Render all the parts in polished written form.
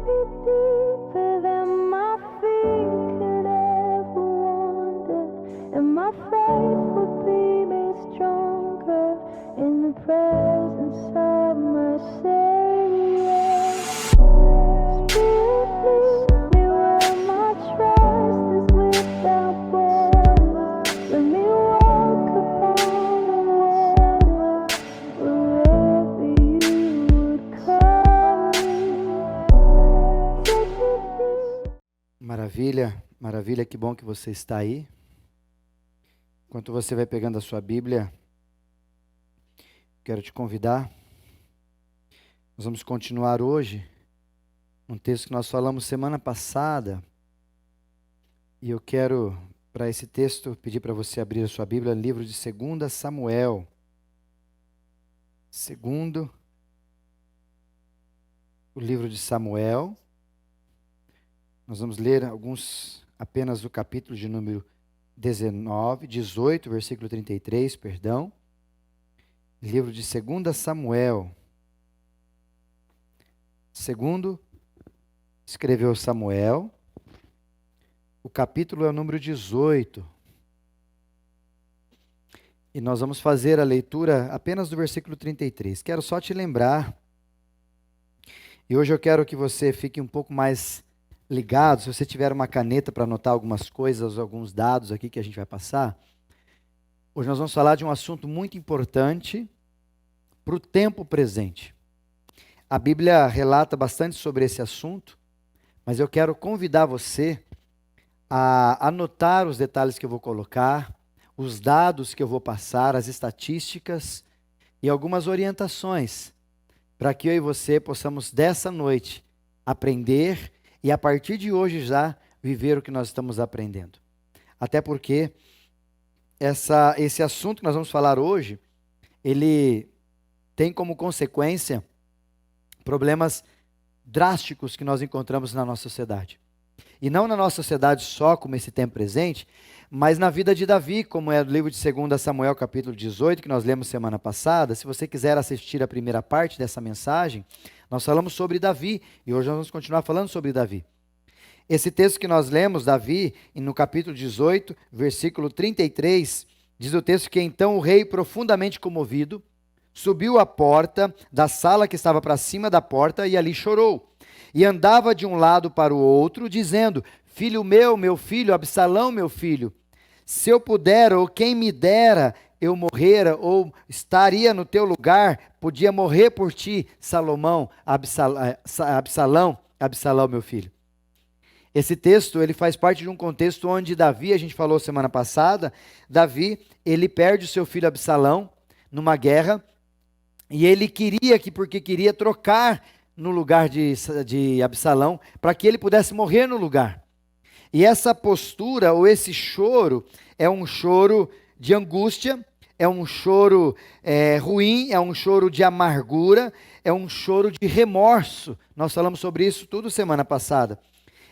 deeper than my feet could ever wander, and my faith will be made stronger in the presence of my Savior. Spirit, lead me where my trust is without border. Let me walk upon the water wherever you would call me. Take me deep. Maravilha, maravilha, que bom que você está aí. Enquanto você vai pegando a sua Bíblia, quero te convidar. Nós vamos continuar hoje um texto que nós falamos semana passada. E eu quero, para esse texto, pedir para você abrir a sua Bíblia no livro de 2 Samuel. Segundo o livro de Samuel. Nós vamos ler apenas o capítulo de número 18, versículo 33, perdão. Livro de 2 Samuel. Segundo escreveu Samuel. O capítulo é o número 18. E nós vamos fazer a leitura apenas do versículo 33. Quero só te lembrar, e hoje eu quero que você fique um pouco mais ligado, se você tiver uma caneta para anotar algumas coisas, alguns dados aqui que a gente vai passar. Hoje nós vamos falar de um assunto muito importante para o tempo presente. A Bíblia relata bastante sobre esse assunto, mas eu quero convidar você a anotar os detalhes que eu vou colocar, os dados que eu vou passar, as estatísticas e algumas orientações, para que eu e você possamos dessa noite aprender e a partir de hoje já viver o que nós estamos aprendendo. Até porque esse assunto que nós vamos falar hoje, ele tem como consequência problemas drásticos que nós encontramos na nossa sociedade. E não na nossa sociedade só, como esse tempo presente, mas na vida de Davi, como é do livro de 2 Samuel, capítulo 18, que nós lemos semana passada. Se você quiser assistir a primeira parte dessa mensagem, nós falamos sobre Davi, e hoje nós vamos continuar falando sobre Davi. Esse texto que nós lemos, Davi, no capítulo 18, versículo 33, diz o texto que então o rei, profundamente comovido, subiu à porta da sala que estava para cima da porta e ali chorou. E andava de um lado para o outro, dizendo: Filho meu filho, Absalão, meu filho, se eu pudera, ou quem me dera, eu morrera, ou estaria no teu lugar, podia morrer por ti, Absalão, meu filho. Esse texto, ele faz parte de um contexto onde Davi, a gente falou semana passada, Davi, ele perde o seu filho Absalão numa guerra, e ele porque queria trocar no lugar de Absalão, para que ele pudesse morrer no lugar. E essa postura, ou esse choro, é um choro de angústia, é um choro ruim, é um choro de amargura, é um choro de remorso. Nós falamos sobre isso tudo semana passada.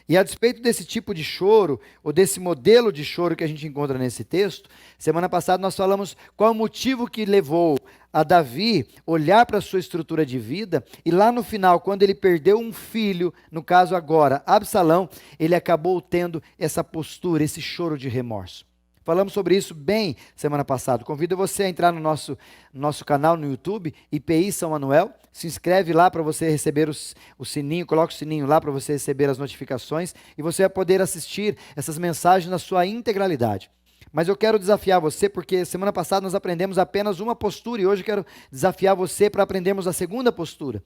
E a despeito desse tipo de choro, ou desse modelo de choro que a gente encontra nesse texto, semana passada nós falamos qual é o motivo que levou a Davi olhar para a sua estrutura de vida, e lá no final, quando ele perdeu um filho, no caso agora, Absalão, ele acabou tendo essa postura, esse choro de remorso. Falamos sobre isso bem semana passada. Convido você a entrar no nosso canal no YouTube, IPI São Manuel. Se inscreve lá para você receber o sininho, coloca o sininho lá para você receber as notificações e você vai poder assistir essas mensagens na sua integralidade. Mas eu quero desafiar você, porque semana passada nós aprendemos apenas uma postura e hoje eu quero desafiar você para aprendermos a segunda postura.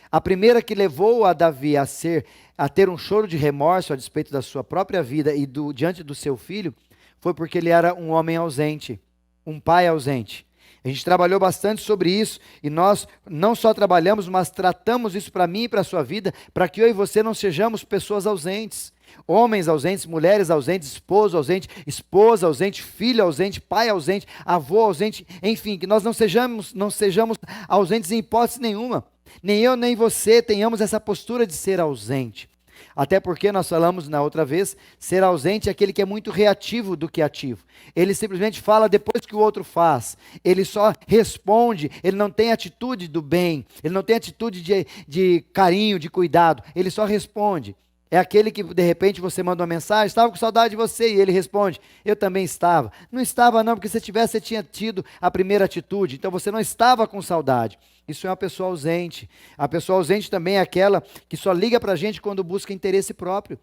A primeira que levou a Davi a ter um choro de remorso a despeito da sua própria vida e diante do seu filho, foi porque ele era um homem ausente, um pai ausente. A gente trabalhou bastante sobre isso e nós não só trabalhamos, mas tratamos isso para mim e para a sua vida, para que eu e você não sejamos pessoas ausentes. Homens ausentes, mulheres ausentes, esposo ausente, esposa ausente, filho ausente, pai ausente, avô ausente, enfim, que nós não sejamos ausentes em hipótese nenhuma. Nem eu, nem você tenhamos essa postura de ser ausente. Até porque nós falamos na outra vez, ser ausente é aquele que é muito reativo do que ativo. Ele simplesmente fala depois que o outro faz. Ele só responde, ele não tem atitude do bem, ele não tem atitude de carinho, de cuidado, ele só responde. É aquele que de repente você manda uma mensagem, estava com saudade de você, e ele responde, eu também estava. Não estava não, porque se tivesse, você tinha tido a primeira atitude, então você não estava com saudade. Isso é uma pessoa ausente. A pessoa ausente também é aquela que só liga para a gente quando busca interesse próprio.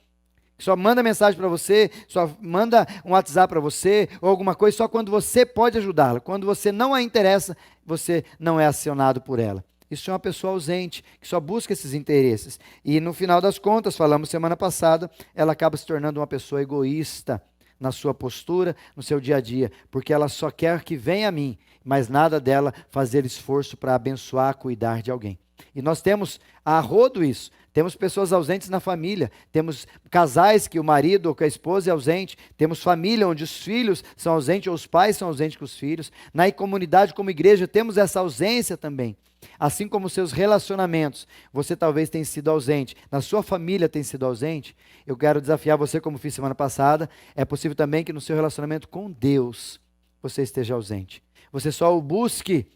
Que só manda mensagem para você, só manda um WhatsApp para você, ou alguma coisa, só quando você pode ajudá-la. Quando você não a interessa, você não é acionado por ela. Isso é uma pessoa ausente, que só busca esses interesses. E no final das contas, falamos semana passada, ela acaba se tornando uma pessoa egoísta na sua postura, no seu dia a dia, porque ela só quer que venha a mim, mas nada dela fazer esforço para abençoar, cuidar de alguém. E nós temos a rodo isso. Temos pessoas ausentes na família, temos casais que o marido ou que a esposa é ausente, temos família onde os filhos são ausentes ou os pais são ausentes com os filhos. Na comunidade, como igreja, temos essa ausência também. Assim como seus relacionamentos, você talvez tenha sido ausente, na sua família tem sido ausente, eu quero desafiar você, como fiz semana passada, é possível também que no seu relacionamento com Deus, você esteja ausente. Você só o busque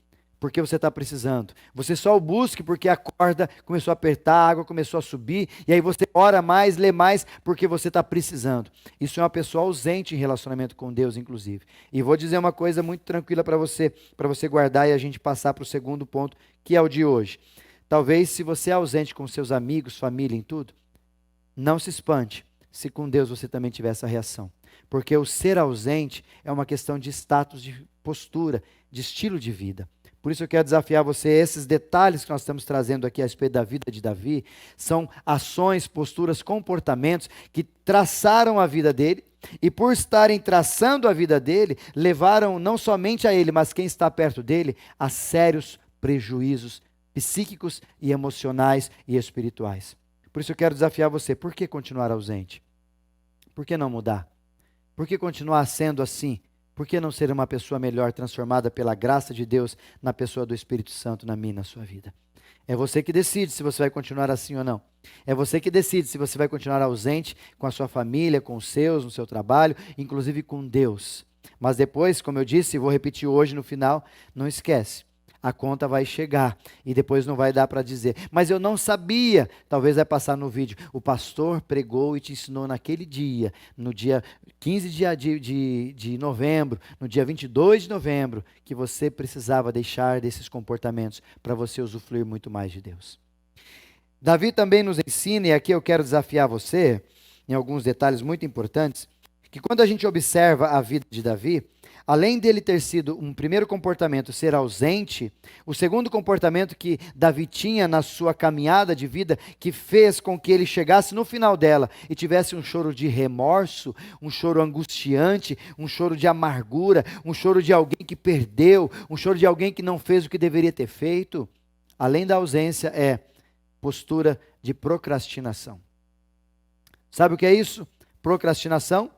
porque você está precisando. Você só o busque porque a corda começou a apertar, a água começou a subir, e aí você ora mais, lê mais, porque você está precisando. Isso é uma pessoa ausente em relacionamento com Deus, inclusive. E vou dizer uma coisa muito tranquila para você guardar e a gente passar para o segundo ponto, que é o de hoje. Talvez se você é ausente com seus amigos, família, em tudo, não se espante se com Deus você também tiver essa reação. Porque o ser ausente é uma questão de status, de postura, de estilo de vida. Por isso eu quero desafiar você, esses detalhes que nós estamos trazendo aqui a respeito da vida de Davi, são ações, posturas, comportamentos que traçaram a vida dele, e por estarem traçando a vida dele, levaram não somente a ele, mas quem está perto dele, a sérios prejuízos psíquicos e emocionais e espirituais. Por isso eu quero desafiar você, por que continuar ausente? Por que não mudar? Por que continuar sendo assim? Por que não ser uma pessoa melhor, transformada pela graça de Deus na pessoa do Espírito Santo, na minha e na sua vida? É você que decide se você vai continuar assim ou não. É você que decide se você vai continuar ausente com a sua família, com os seus, no seu trabalho, inclusive com Deus. Mas depois, como eu disse, e vou repetir hoje no final, não esquece. A conta vai chegar e depois não vai dar para dizer. Mas eu não sabia, talvez vai passar no vídeo. O pastor pregou e te ensinou naquele dia, no dia 15 de novembro, no dia 22 de novembro, que você precisava deixar desses comportamentos para você usufruir muito mais de Deus. Davi também nos ensina, e aqui eu quero desafiar você, em alguns detalhes muito importantes, que quando a gente observa a vida de Davi, além dele ter sido um primeiro comportamento ser ausente, o segundo comportamento que Davi tinha na sua caminhada de vida, que fez com que ele chegasse no final dela e tivesse um choro de remorso, um choro angustiante, um choro de amargura, um choro de alguém que perdeu, um choro de alguém que não fez o que deveria ter feito, além da ausência, é postura de procrastinação. Sabe o que é isso? Procrastinação?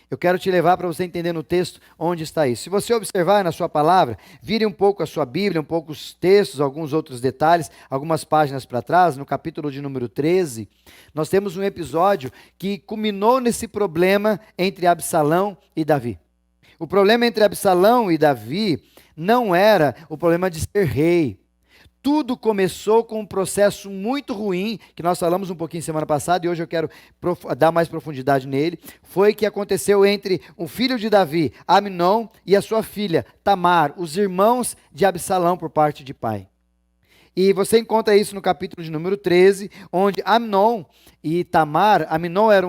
Eu quero te levar para você entender no texto onde está isso. Se você observar na sua palavra, vire um pouco a sua Bíblia, um pouco os textos, alguns outros detalhes, algumas páginas para trás, no capítulo de número 13, nós temos um episódio que culminou nesse problema entre Absalão e Davi. O problema entre Absalão e Davi não era o problema de ser rei. Tudo começou com um processo muito ruim, que nós falamos um pouquinho semana passada, e hoje eu quero dar mais profundidade nele. Foi que aconteceu entre o filho de Davi, Amnon, e a sua filha, Tamar, os irmãos de Absalão por parte de pai. E você encontra isso no capítulo de número 13, onde Amnon e Tamar, Amnon era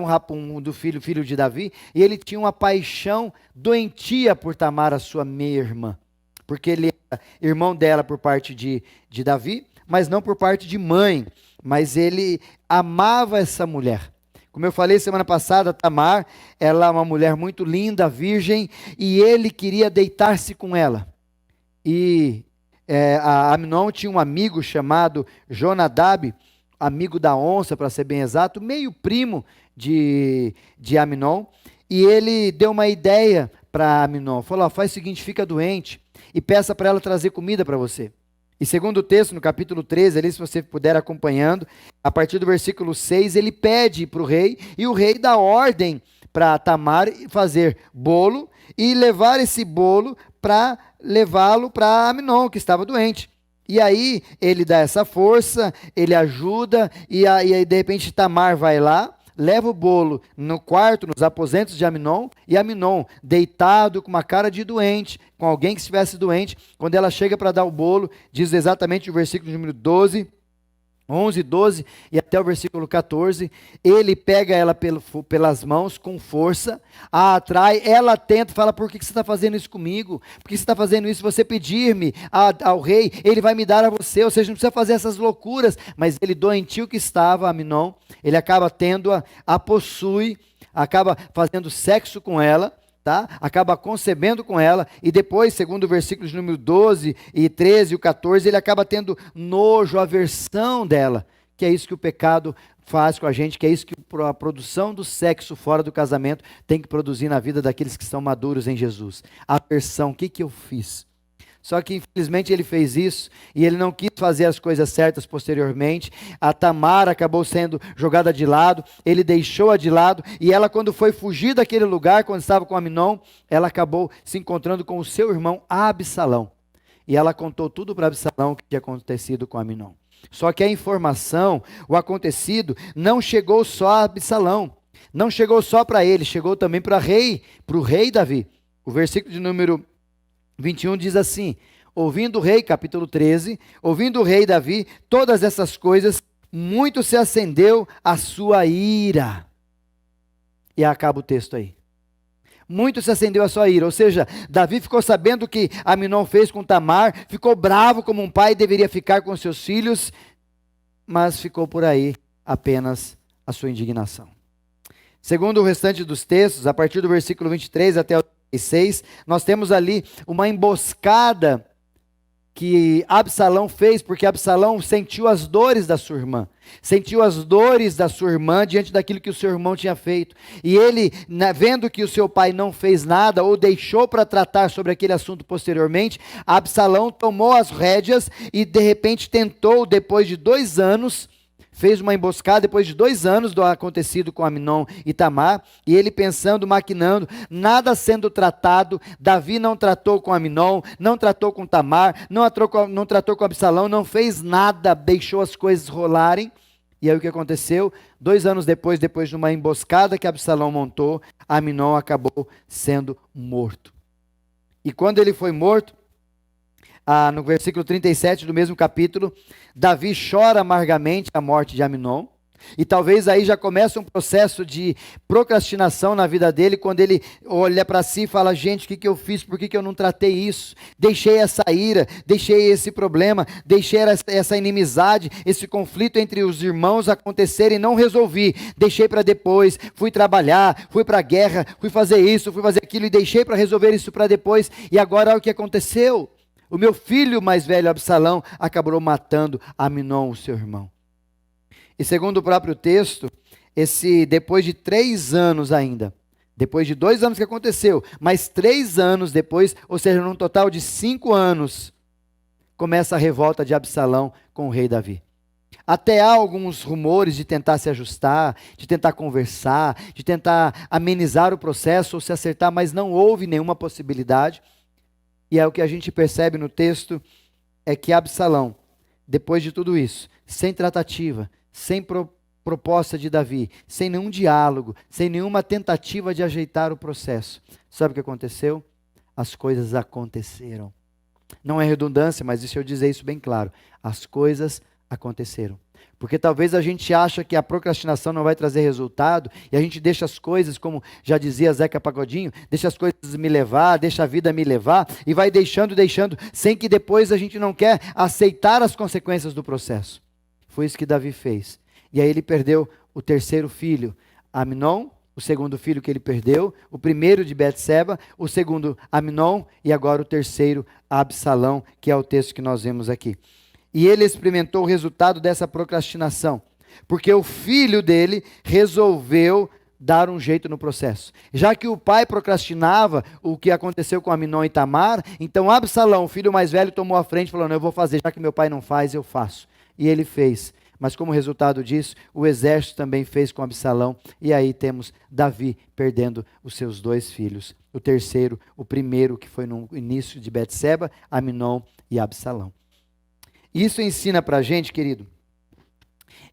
do filho de Davi, e ele tinha uma paixão doentia por Tamar, a sua meia-irmã. Porque ele era irmão dela por parte de Davi, mas não por parte de mãe. Mas ele amava essa mulher. Como eu falei semana passada, Tamar, ela é uma mulher muito linda, virgem, e ele queria deitar-se com ela. E a Amnon tinha um amigo chamado Jonadab, amigo da onça, para ser bem exato, meio primo de Amnon, e ele deu uma ideia para Amnon, falou, faz o seguinte, fica doente, e peça para ela trazer comida para você. E segundo o texto, no capítulo 13, ali, se você puder acompanhando, a partir do versículo 6, ele pede para o rei, e o rei dá ordem para Tamar fazer bolo e levar esse bolo para levá-lo para Amnon, que estava doente. E aí ele dá essa força, ele ajuda, e aí de repente Tamar vai lá, leva o bolo no quarto, nos aposentos de Amnon, e Amnon, deitado com uma cara de doente, com alguém que estivesse doente, quando ela chega para dar o bolo, diz exatamente o versículo número 12, 11, 12 e até o versículo 14, ele pega ela pelas mãos com força, a atrai, ela tenta, fala, por que você está fazendo isso comigo? Por que você está fazendo isso? Se você pedir-me ao rei, ele vai me dar a você, ou seja, não precisa fazer essas loucuras, mas ele doentio que estava, Amnon, ele acaba tendo-a, a possui, acaba fazendo sexo com ela, tá? Acaba concebendo com ela, e depois, segundo o versículos número 12 e 13 e o 14, ele acaba tendo nojo, aversão dela, que é isso que o pecado faz com a gente, que é isso que a produção do sexo fora do casamento tem que produzir na vida daqueles que estão maduros em Jesus. Aversão, o que eu fiz? Só que infelizmente ele fez isso e ele não quis fazer as coisas certas posteriormente. A Tamar acabou sendo jogada de lado, ele deixou-a de lado, e ela, quando foi fugir daquele lugar, quando estava com Amnon, ela acabou se encontrando com o seu irmão Absalão. E ela contou tudo para Absalão o que tinha acontecido com Amnon. Só que a informação, o acontecido, não chegou só a Absalão, não chegou só para ele, chegou também para o rei Davi. O versículo de número 21 diz assim: ouvindo o rei, capítulo 13, ouvindo o rei Davi todas essas coisas, muito se acendeu a sua ira. E acaba o texto aí. Muito se acendeu a sua ira, ou seja, Davi ficou sabendo o que Amnon fez com Tamar, ficou bravo como um pai deveria ficar com seus filhos, mas ficou por aí apenas a sua indignação. Segundo o restante dos textos, a partir do versículo 23 até o 36, nós temos ali uma emboscada que Absalão fez, porque Absalão sentiu as dores da sua irmã, sentiu as dores da sua irmã diante daquilo que o seu irmão tinha feito, e ele, vendo que o seu pai não fez nada, ou deixou para tratar sobre aquele assunto posteriormente, Absalão tomou as rédeas e de repente tentou, depois de 2 anos, fez uma emboscada depois de 2 anos do acontecido com Amnon e Tamar, e ele pensando, maquinando, nada sendo tratado. Davi não tratou com Amnon, não tratou com Tamar, não tratou com Absalão, não fez nada, deixou as coisas rolarem. E aí o que aconteceu? 2 anos depois de uma emboscada que Absalão montou, Amnon acabou sendo morto. E quando ele foi morto, no versículo 37 do mesmo capítulo, Davi chora amargamente a morte de Amnon, e talvez aí já comece um processo de procrastinação na vida dele, quando ele olha para si e fala, gente, o que eu fiz, por que eu não tratei isso? Deixei essa ira, deixei esse problema, deixei essa inimizade, esse conflito entre os irmãos acontecer e não resolvi, deixei para depois, fui trabalhar, fui para a guerra, fui fazer isso, fui fazer aquilo, e deixei para resolver isso para depois, e agora olha o que aconteceu. O meu filho mais velho, Absalão, acabou matando Amnon, o seu irmão. E segundo o próprio texto, depois de 3 anos ainda, depois de 2 anos que aconteceu, mas 3 anos depois, ou seja, num total de 5 anos, começa a revolta de Absalão com o rei Davi. Até há alguns rumores de tentar se ajustar, de tentar conversar, de tentar amenizar o processo ou se acertar, mas não houve nenhuma possibilidade. E é o que a gente percebe no texto, é que Absalão, depois de tudo isso, sem tratativa, sem proposta de Davi, sem nenhum diálogo, sem nenhuma tentativa de ajeitar o processo, sabe o que aconteceu? As coisas aconteceram. Não é redundância, mas deixa eu dizer isso bem claro. As coisas aconteceram. Porque talvez a gente acha que a procrastinação não vai trazer resultado, e a gente deixa as coisas, como já dizia Zeca Pagodinho, deixa as coisas me levar, deixa a vida me levar, e vai deixando, sem que depois a gente não quer aceitar as consequências do processo. Foi isso que Davi fez. E aí ele perdeu o 3º filho, Amnon, o 2º filho que ele perdeu, o primeiro de Betseba, o 2º Amnon, e agora o 3º Absalão, que é o texto que nós vemos aqui. E ele experimentou o resultado dessa procrastinação, porque o filho dele resolveu dar um jeito no processo. Já que o pai procrastinava o que aconteceu com Aminon e Tamar, então Absalão, o filho mais velho, tomou a frente falando, eu vou fazer, já que meu pai não faz, eu faço. E ele fez. Mas como resultado disso, o exército também fez com Absalão, e aí temos Davi perdendo os seus 2 filhos. O terceiro, o primeiro que foi no início de Betseba, Aminon e Absalão. Isso ensina pra gente, querido,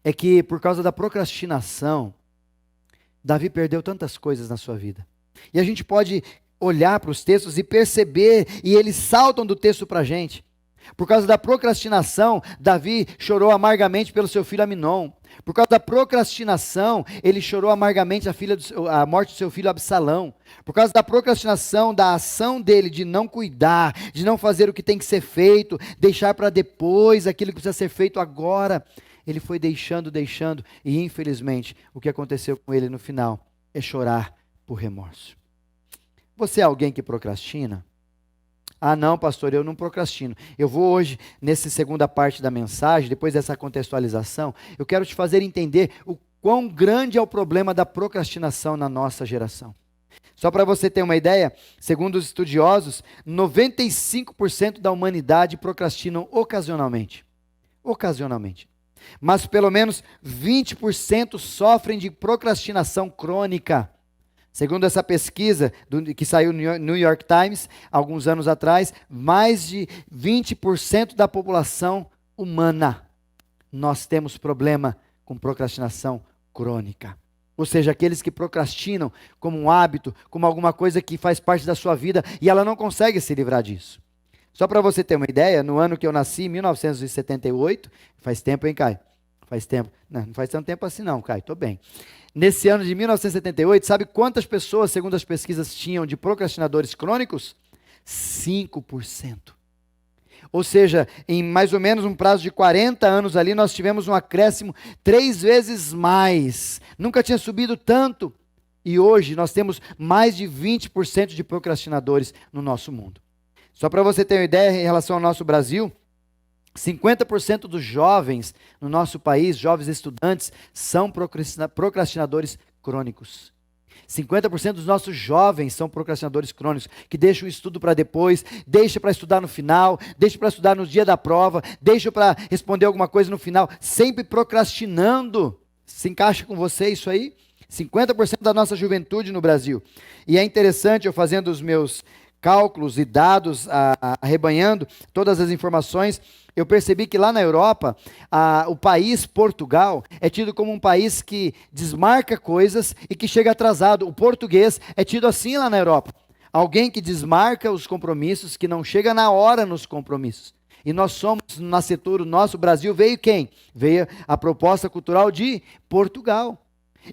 é que por causa da procrastinação, Davi perdeu tantas coisas na sua vida. E a gente pode olhar para os textos e perceber, e eles saltam do texto para a gente. Por causa da procrastinação, Davi chorou amargamente pelo seu filho Aminon. Por causa da procrastinação, ele chorou amargamente a morte do seu filho Absalão. Por causa da procrastinação, da ação dele de não cuidar, de não fazer o que tem que ser feito, deixar para depois aquilo que precisa ser feito agora. Ele foi deixando, e infelizmente, o que aconteceu com ele no final é chorar por remorso. Você é alguém que procrastina? Ah, não, pastor, eu não procrastino. Eu vou hoje, nessa segunda parte da mensagem, depois dessa contextualização, eu quero te fazer entender o quão grande é o problema da procrastinação na nossa geração. Só para você ter uma ideia, segundo os estudiosos, 95% da humanidade procrastinam ocasionalmente. Ocasionalmente. Mas pelo menos 20% sofrem de procrastinação crônica. Segundo essa pesquisa que saiu no New York Times, alguns anos atrás, mais de 20% da população humana, nós temos problema com procrastinação crônica. Ou seja, aqueles que procrastinam como um hábito, como alguma coisa que faz parte da sua vida, e ela não consegue se livrar disso. Só para você ter uma ideia, no ano que eu nasci, em 1978, faz tempo, hein, Caio? Faz tempo. Não faz tanto tempo assim não, Caio, estou bem. Nesse ano de 1978, sabe quantas pessoas, segundo as pesquisas, tinham de procrastinadores crônicos? 5%. Ou seja, em mais ou menos um prazo de 40 anos ali, nós tivemos um acréscimo 3 vezes mais. Nunca tinha subido tanto. E hoje nós temos mais de 20% de procrastinadores no nosso mundo. Só para você ter uma ideia em relação ao nosso Brasil, 50% dos jovens no nosso país, jovens estudantes, são procrastinadores crônicos. 50% dos nossos jovens são procrastinadores crônicos, que deixam o estudo para depois, deixam para estudar no final, deixam para estudar no dia da prova, deixam para responder alguma coisa no final, sempre procrastinando. Se encaixa com você isso aí? 50% da nossa juventude no Brasil. E é interessante, eu fazendo os meus cálculos e dados, arrebanhando todas as informações, eu percebi que lá na Europa, o país Portugal é tido como um país que desmarca coisas e que chega atrasado. O português é tido assim lá na Europa. Alguém que desmarca os compromissos, que não chega na hora nos compromissos. E nós somos, no nascituro, nosso Brasil, veio quem? Veio a proposta cultural de Portugal.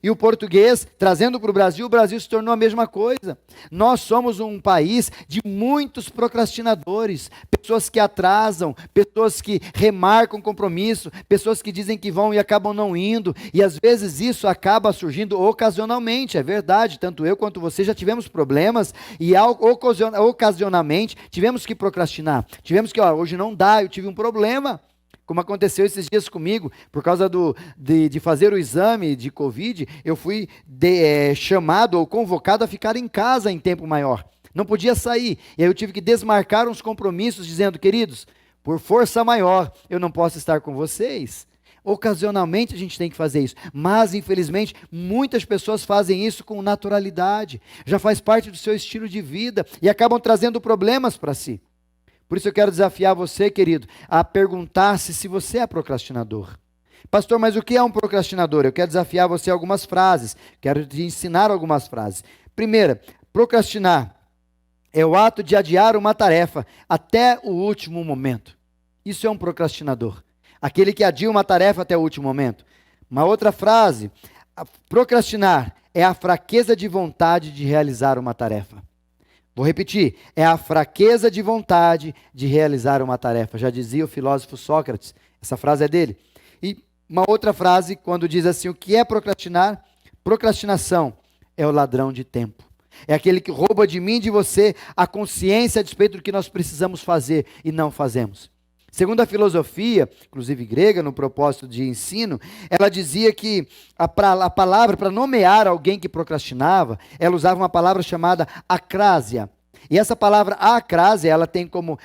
E o português, trazendo para o Brasil se tornou a mesma coisa. Nós somos um país de muitos procrastinadores, pessoas que atrasam, pessoas que remarcam compromisso, pessoas que dizem que vão e acabam não indo, e às vezes isso acaba surgindo ocasionalmente, é verdade, tanto eu quanto você já tivemos problemas, e ocasionalmente tivemos que procrastinar, tivemos que, hoje não dá, eu tive um problema, como aconteceu esses dias comigo, por causa de fazer o exame de Covid, eu fui chamado ou convocado a ficar em casa em tempo maior. Não podia sair. E aí eu tive que desmarcar uns compromissos, dizendo, queridos, por força maior, eu não posso estar com vocês. Ocasionalmente a gente tem que fazer isso. Mas, infelizmente, muitas pessoas fazem isso com naturalidade. Já faz parte do seu estilo de vida e acabam trazendo problemas para si. Por isso eu quero desafiar você, querido, a perguntar-se se você é procrastinador. Pastor, mas o que é um procrastinador? Eu quero desafiar você a algumas frases, quero te ensinar algumas frases. Primeira, procrastinar é o ato de adiar uma tarefa até o último momento. Isso é um procrastinador, aquele que adia uma tarefa até o último momento. Uma outra frase, procrastinar é a fraqueza de vontade de realizar uma tarefa. Vou repetir, é a fraqueza de vontade de realizar uma tarefa. Já dizia o filósofo Sócrates, essa frase é dele. E uma outra frase, quando diz assim, o que é procrastinar? Procrastinação é o ladrão de tempo. É aquele que rouba de mim e de você a consciência a despeito do que nós precisamos fazer e não fazemos. Segundo a filosofia, inclusive grega, no propósito de ensino, ela dizia que a palavra, para nomear alguém que procrastinava, ela usava uma palavra chamada acrásia. E essa palavra acrásia, ela tem como,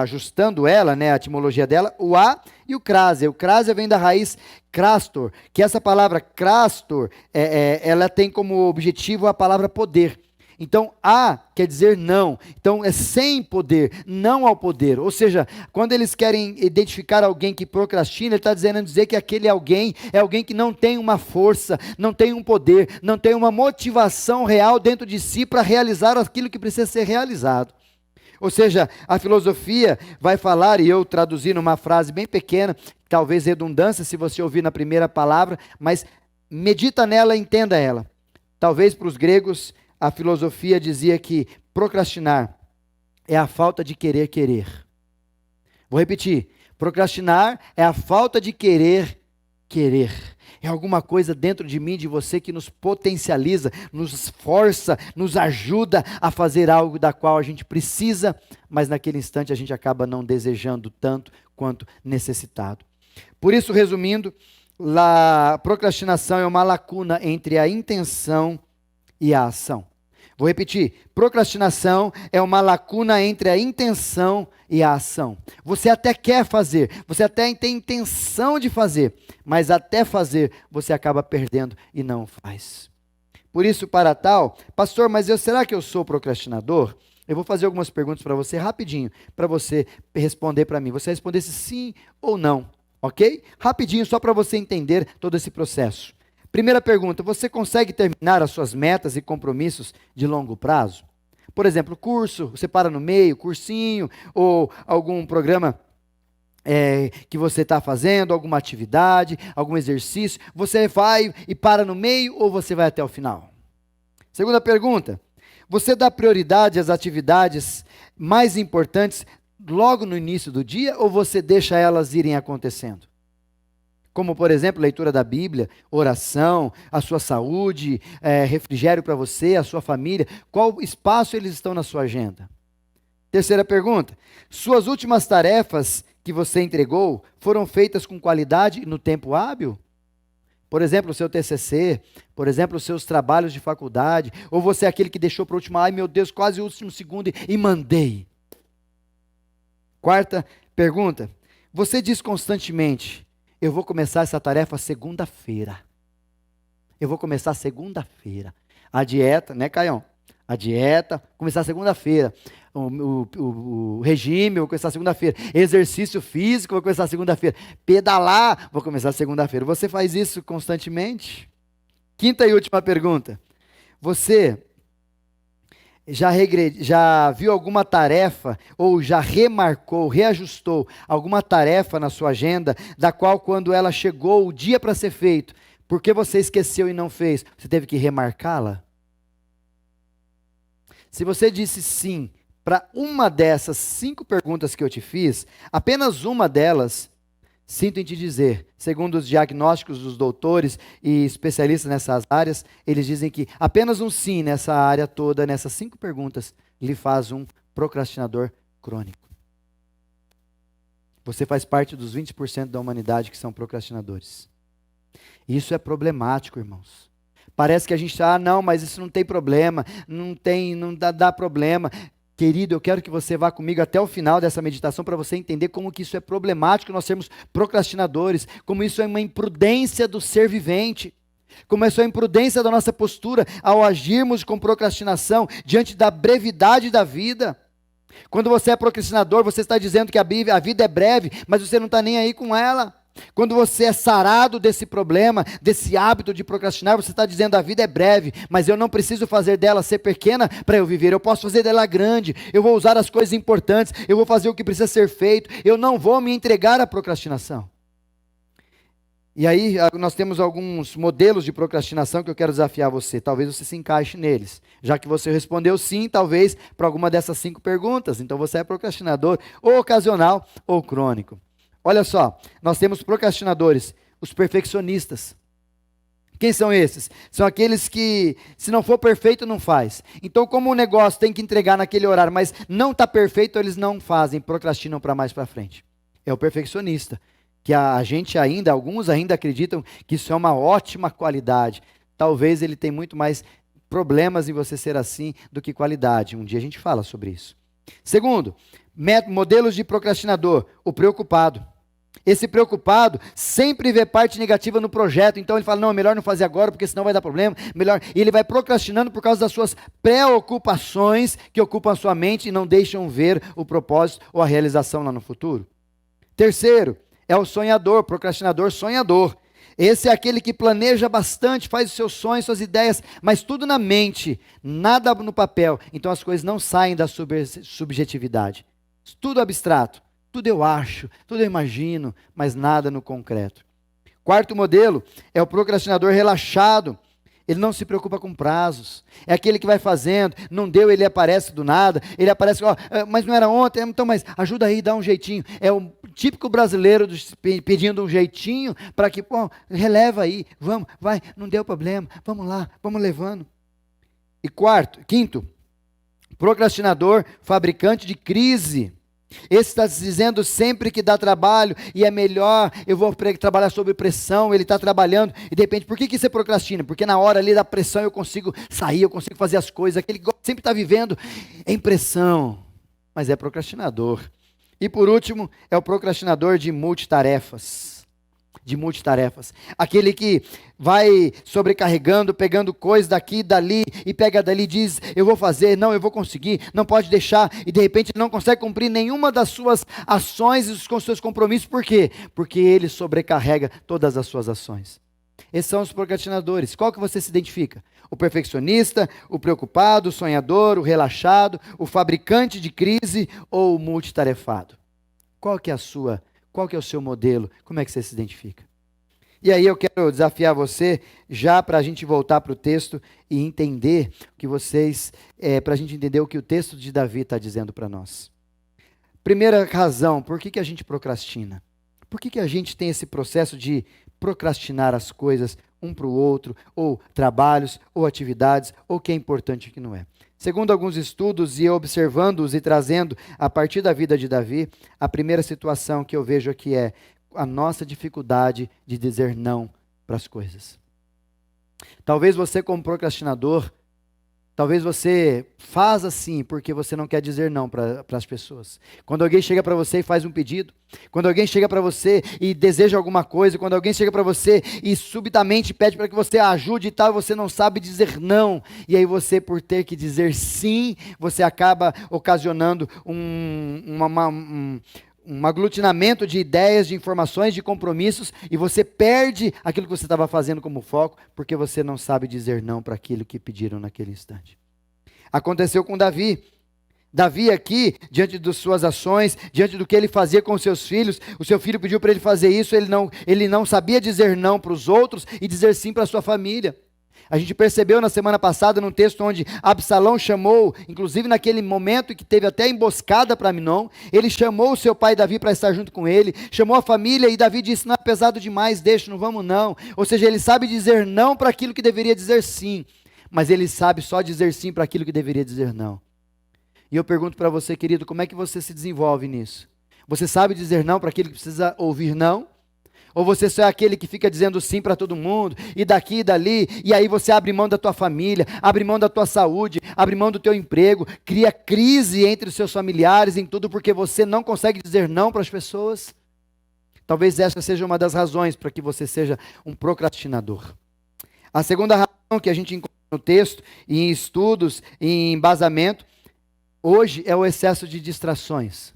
ajustando ela, né, a etimologia dela, o a e o crásia. O crásia vem da raiz crastor, que essa palavra crastor, ela tem como objetivo a palavra poder. Então, a quer dizer não. Então, é sem poder, não ao poder. Ou seja, quando eles querem identificar alguém que procrastina, ele está dizer que aquele alguém é alguém que não tem uma força, não tem um poder, não tem uma motivação real dentro de si para realizar aquilo que precisa ser realizado. Ou seja, a filosofia vai falar, e eu traduzi numa frase bem pequena, talvez redundância se você ouvir na primeira palavra, mas medita nela e entenda ela. Talvez para os gregos, a filosofia dizia que procrastinar é a falta de querer. Vou repetir. Procrastinar é a falta de querer. É alguma coisa dentro de mim, de você, que nos potencializa, nos força, nos ajuda a fazer algo da qual a gente precisa, mas naquele instante a gente acaba não desejando tanto quanto necessitado. Por isso, resumindo, a procrastinação é uma lacuna entre a intenção e a ação. Vou repetir, procrastinação é uma lacuna entre a intenção e a ação. Você até quer fazer, você até tem intenção de fazer, mas até fazer você acaba perdendo e não faz. Por isso, para tal, pastor, mas será que eu sou procrastinador? Eu vou fazer algumas perguntas para você rapidinho, para você responder para mim. Você respondesse sim ou não, ok? Rapidinho, só para você entender todo esse processo. Primeira pergunta, você consegue terminar as suas metas e compromissos de longo prazo? Por exemplo, curso, você para no meio, cursinho, ou algum programa que você está fazendo, alguma atividade, algum exercício, você vai e para no meio ou você vai até o final? Segunda pergunta, você dá prioridade às atividades mais importantes logo no início do dia ou você deixa elas irem acontecendo? Como, por exemplo, leitura da Bíblia, oração, a sua saúde, refrigério para você, a sua família. Qual espaço eles estão na sua agenda? Terceira pergunta. Suas últimas tarefas que você entregou foram feitas com qualidade e no tempo hábil? Por exemplo, o seu TCC, por exemplo, os seus trabalhos de faculdade, ou você é aquele que deixou para o último, ai meu Deus, quase o último segundo e mandei. Quarta pergunta. Você diz constantemente, eu vou começar essa tarefa segunda-feira. Eu vou começar segunda-feira. A dieta, né, Caião? A dieta, começar segunda-feira. O regime, vou começar segunda-feira. Exercício físico, vou começar segunda-feira. Pedalar, vou começar segunda-feira. Você faz isso constantemente? Quinta e última pergunta. Você já viu alguma tarefa ou já remarcou, reajustou alguma tarefa na sua agenda, da qual quando ela chegou, o dia para ser feito, porque você esqueceu e não fez, você teve que remarcá-la? Se você disse sim para uma dessas 5 perguntas que eu te fiz, apenas uma delas, sinto em te dizer, segundo os diagnósticos dos doutores e especialistas nessas áreas, eles dizem que apenas um sim nessa área toda, nessas 5 perguntas, lhe faz um procrastinador crônico. Você faz parte dos 20% da humanidade que são procrastinadores. Isso é problemático, irmãos. Parece que a gente, não, mas isso não tem problema, não dá problema. Querido, eu quero que você vá comigo até o final dessa meditação para você entender como que isso é problemático, nós sermos procrastinadores, como isso é uma imprudência do ser vivente, como isso é uma imprudência da nossa postura ao agirmos com procrastinação diante da brevidade da vida. Quando você é procrastinador, você está dizendo que a vida é breve, mas você não está nem aí com ela. Quando você é sarado desse problema, desse hábito de procrastinar, você está dizendo a vida é breve, mas eu não preciso fazer dela ser pequena para eu viver, eu posso fazer dela grande, eu vou usar as coisas importantes, eu vou fazer o que precisa ser feito, eu não vou me entregar à procrastinação. E aí nós temos alguns modelos de procrastinação que eu quero desafiar você, talvez você se encaixe neles, já que você respondeu sim, talvez para alguma dessas 5 perguntas, então você é procrastinador ou ocasional ou crônico. Olha só, nós temos procrastinadores, os perfeccionistas. Quem são esses? São aqueles que, se não for perfeito, não faz. Então, como o negócio tem que entregar naquele horário, mas não está perfeito, eles não fazem, procrastinam para mais para frente. É o perfeccionista. Que a gente ainda, alguns ainda acreditam que isso é uma ótima qualidade. Talvez ele tenha muito mais problemas em você ser assim do que qualidade. Um dia a gente fala sobre isso. Segundo, modelos de procrastinador, o preocupado. Esse preocupado sempre vê parte negativa no projeto, então ele fala, não, é melhor não fazer agora, porque senão vai dar problema, melhor. E ele vai procrastinando por causa das suas preocupações que ocupam a sua mente e não deixam ver o propósito ou a realização lá no futuro. Terceiro, é o sonhador, procrastinador sonhador. Esse é aquele que planeja bastante, faz os seus sonhos, suas ideias, mas tudo na mente, nada no papel. Então as coisas não saem da subjetividade. Tudo abstrato, tudo eu acho, tudo eu imagino, mas nada no concreto. Quarto modelo é o procrastinador relaxado. Ele não se preocupa com prazos. É aquele que vai fazendo, não deu, ele aparece do nada. Ele aparece, ó, mas não era ontem, então, mas ajuda aí, dá um jeitinho. É o típico brasileiro pedindo um jeitinho para que, pô, releva aí, vamos, vai, não deu problema, vamos lá, vamos levando. E quinto, procrastinador, fabricante de crise. Esse está dizendo sempre que dá trabalho e é melhor, eu vou trabalhar sob pressão, ele está trabalhando e de repente, por que você procrastina? Porque na hora ali da pressão eu consigo sair, eu consigo fazer as coisas, aquele que sempre está vivendo em pressão, mas é procrastinador. E por último, é o procrastinador de multitarefas. Aquele que vai sobrecarregando, pegando coisas daqui e dali, e pega dali e diz, eu vou fazer, não, eu vou conseguir, não pode deixar, e de repente ele não consegue cumprir nenhuma das suas ações e os seus compromissos, por quê? Porque ele sobrecarrega todas as suas ações. Esses são os procrastinadores. Qual que você se identifica? O perfeccionista, o preocupado, o sonhador, o relaxado, o fabricante de crise ou o multitarefado? Qual que é o seu modelo? Como é que você se identifica? E aí eu quero desafiar você, já para a gente voltar para o texto e entender para a gente entender o que o texto de Davi está dizendo para nós. Primeira razão, por que a gente procrastina? Por que a gente tem esse processo de procrastinar as coisas um para o outro, ou trabalhos, ou atividades, ou o que é importante e o que não é? Segundo alguns estudos, e observando-os e trazendo a partir da vida de Davi, a primeira situação que eu vejo aqui é a nossa dificuldade de dizer não para as coisas. Talvez você, como procrastinador, talvez você faz assim porque você não quer dizer não para as pessoas. Quando alguém chega para você e faz um pedido, quando alguém chega para você e deseja alguma coisa, quando alguém chega para você e subitamente pede para que você ajude e tal, você não sabe dizer não. E aí você, por ter que dizer sim, você acaba ocasionando um aglutinamento de ideias, de informações, de compromissos, e você perde aquilo que você estava fazendo como foco, porque você não sabe dizer não para aquilo que pediram naquele instante. Aconteceu com Davi. Davi aqui, diante das suas ações, diante do que ele fazia com seus filhos, o seu filho pediu para ele fazer isso, ele não sabia dizer não para os outros e dizer sim para a sua família. A gente percebeu na semana passada, num texto onde Absalão chamou, inclusive naquele momento que teve até emboscada para Amnon, ele chamou o seu pai Davi para estar junto com ele, chamou a família e Davi disse, não é pesado demais, deixa, não vamos não. Ou seja, ele sabe dizer não para aquilo que deveria dizer sim, mas ele sabe só dizer sim para aquilo que deveria dizer não. E eu pergunto para você, querido, como é que você se desenvolve nisso? Você sabe dizer não para aquilo que precisa ouvir não? Ou você só é aquele que fica dizendo sim para todo mundo, e daqui e dali, e aí você abre mão da tua família, abre mão da tua saúde, abre mão do teu emprego, cria crise entre os seus familiares, em tudo porque você não consegue dizer não para as pessoas? Talvez essa seja uma das razões para que você seja um procrastinador. A segunda razão que a gente encontra no texto, e em estudos, e em embasamento, hoje é o excesso de distrações.